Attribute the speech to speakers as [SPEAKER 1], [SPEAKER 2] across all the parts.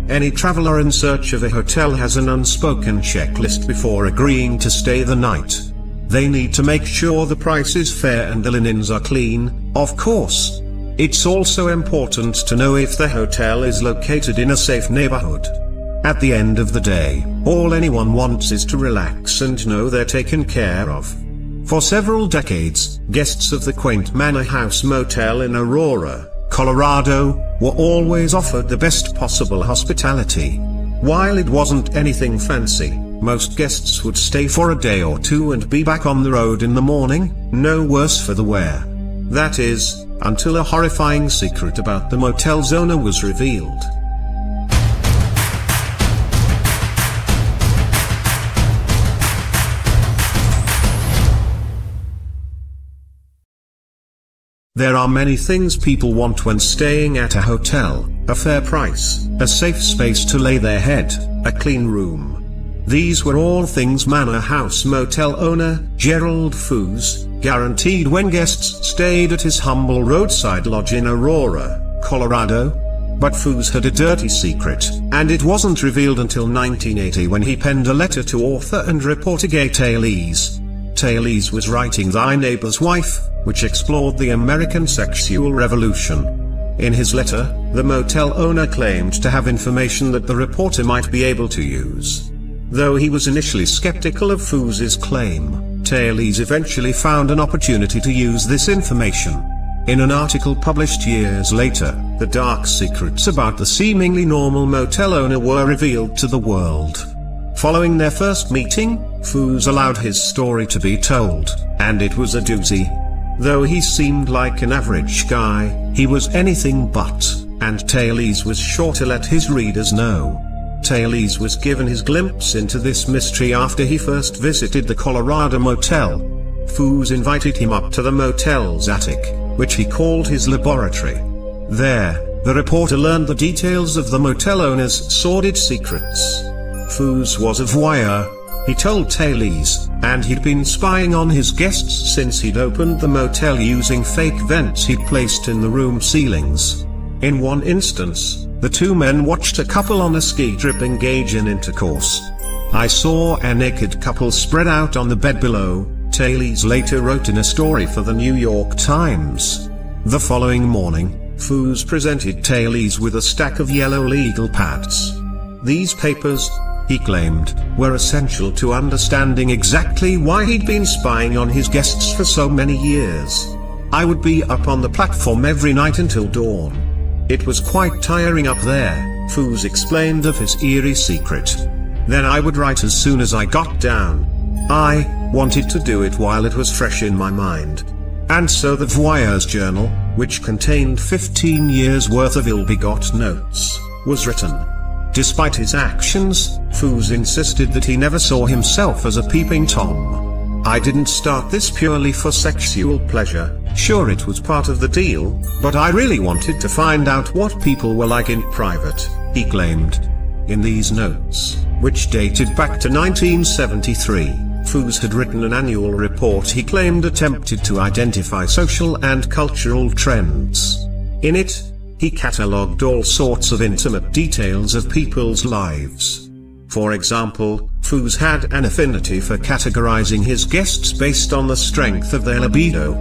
[SPEAKER 1] Any traveler in search of a hotel has an unspoken checklist before agreeing to stay the night. They need to make sure the price is fair and the linens are clean, of course. It's also important to know if the hotel is located in a safe neighborhood. At the end of the day, all anyone wants is to relax and know they're taken care of. For several decades, guests of the quaint Manor House Motel in Aurora, Colorado, were always offered the best possible hospitality. While it wasn't anything fancy, most guests would stay for a day or two and be back on the road in the morning, no worse for the wear. That is, until a horrifying secret about the motel's owner was revealed. There are many things people want when staying at a hotel: a fair price, a safe space to lay their head, a clean room. These were all things Manor House Motel owner, Gerald Foos, guaranteed when guests stayed at his humble roadside lodge in Aurora, Colorado. But Foos had a dirty secret, and it wasn't revealed until 1980 when he penned a letter to author and reporter Gay Talese. Talese was writing Thy Neighbor's Wife, which explored the American sexual revolution. In his letter, the motel owner claimed to have information that the reporter might be able to use. Though he was initially skeptical of Foos's claim, Talese eventually found an opportunity to use this information. In an article published years later, the dark secrets about the seemingly normal motel owner were revealed to the world. Following their first meeting, Foos allowed his story to be told, and it was a doozy. Though he seemed like an average guy, he was anything but, and Talese was sure to let his readers know. Talese was given his glimpse into this mystery after he first visited the Colorado motel. Foos invited him up to the motel's attic, which he called his laboratory. There, the reporter learned the details of the motel owner's sordid secrets. Foos was a voyeur, he told Talese, and he'd been spying on his guests since he'd opened the motel using fake vents he'd placed in the room ceilings. In one instance, the two men watched a couple on a ski trip engage in intercourse. I saw a naked couple spread out on the bed below, Talese later wrote in a story for the New York Times. The following morning, Foos presented Talese with a stack of yellow legal pads. These papers, he claimed, were essential to understanding exactly why he'd been spying on his guests for so many years. I would be up on the platform every night until dawn. It was quite tiring up there, Foos explained of his eerie secret. Then I would write as soon as I got down. I wanted to do it while it was fresh in my mind. And so the Voyeur's Journal, which contained 15 years worth of ill-begot notes, was written. Despite his actions, Foos insisted that he never saw himself as a peeping Tom. I didn't start this purely for sexual pleasure, sure it was part of the deal, but I really wanted to find out what people were like in private, he claimed. In these notes, which dated back to 1973, Foos had written an annual report he claimed attempted to identify social and cultural trends. In it, he catalogued all sorts of intimate details of people's lives. For example, Foos had an affinity for categorizing his guests based on the strength of their libido.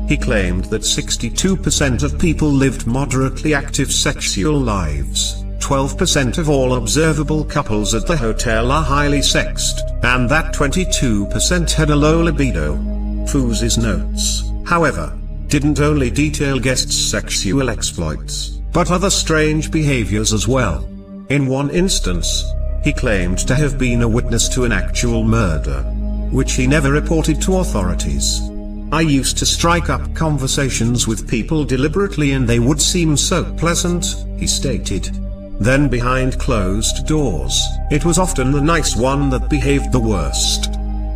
[SPEAKER 1] He claimed that 62% of people lived moderately active sexual lives, 12% of all observable couples at the hotel are highly sexed, and that 22% had a low libido. Foos's notes, however, didn't only detail guests' sexual exploits, but other strange behaviors as well. In one instance, he claimed to have been a witness to an actual murder, which he never reported to authorities. I used to strike up conversations with people deliberately and they would seem so pleasant, he stated. Then behind closed doors, it was often the nice one that behaved the worst.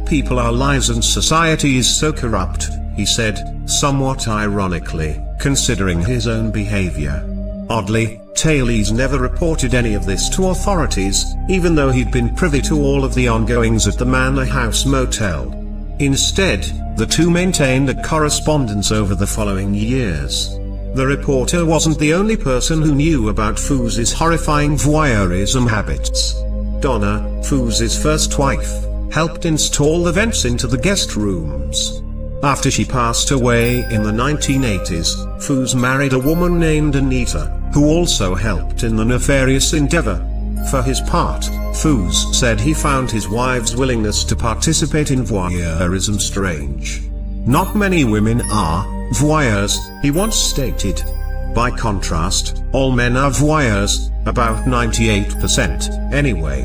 [SPEAKER 1] People are lies and society is so corrupt, he said, somewhat ironically, considering his own behavior. Oddly, Talese never reported any of this to authorities, even though he'd been privy to all of the ongoings at the Manor House Motel. Instead, the two maintained a correspondence over the following years. The reporter wasn't the only person who knew about Fooz's horrifying voyeurism habits. Donna, Fooz's first wife, helped install the vents into the guest rooms. After she passed away in the 1980s, Fooz married a woman named Anita, who also helped in the nefarious endeavor. For his part, Fooz said he found his wife's willingness to participate in voyeurism strange. Not many women are voyeurs, he once stated. By contrast, all men are voyeurs, about 98% anyway.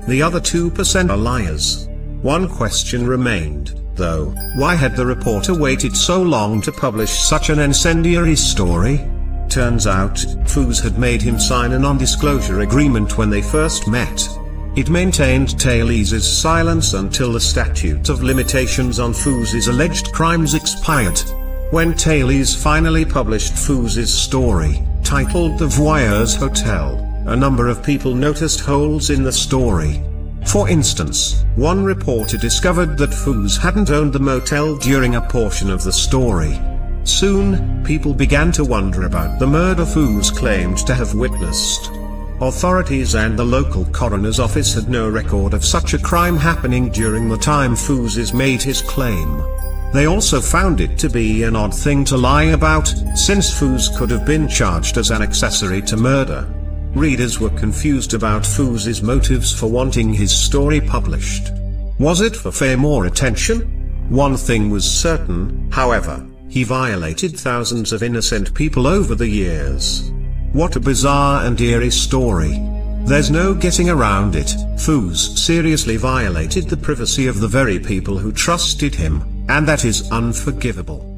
[SPEAKER 1] The other 2% are liars. One question remained, though: why had the reporter waited so long to publish such an incendiary story? Turns out, Fooz had made him sign a non-disclosure agreement when they first met. It maintained Taylor's silence until the statute of limitations on Fooz's alleged crimes expired. When Taylor's finally published Fooz's story, titled The Voyeur's Hotel, a number of people noticed holes in the story. For instance, one reporter discovered that Fooz hadn't owned the motel during a portion of the story. Soon, people began to wonder about the murder Fooz claimed to have witnessed. Authorities and the local coroner's office had no record of such a crime happening during the time Fooz's made his claim. They also found it to be an odd thing to lie about, since Fooz could have been charged as an accessory to murder. Readers were confused about Fooz's motives for wanting his story published. Was it for fame or attention? One thing was certain, however: he violated thousands of innocent people over the years. What a bizarre and eerie story. There's no getting around it. Fooz seriously violated the privacy of the very people who trusted him, and that is unforgivable.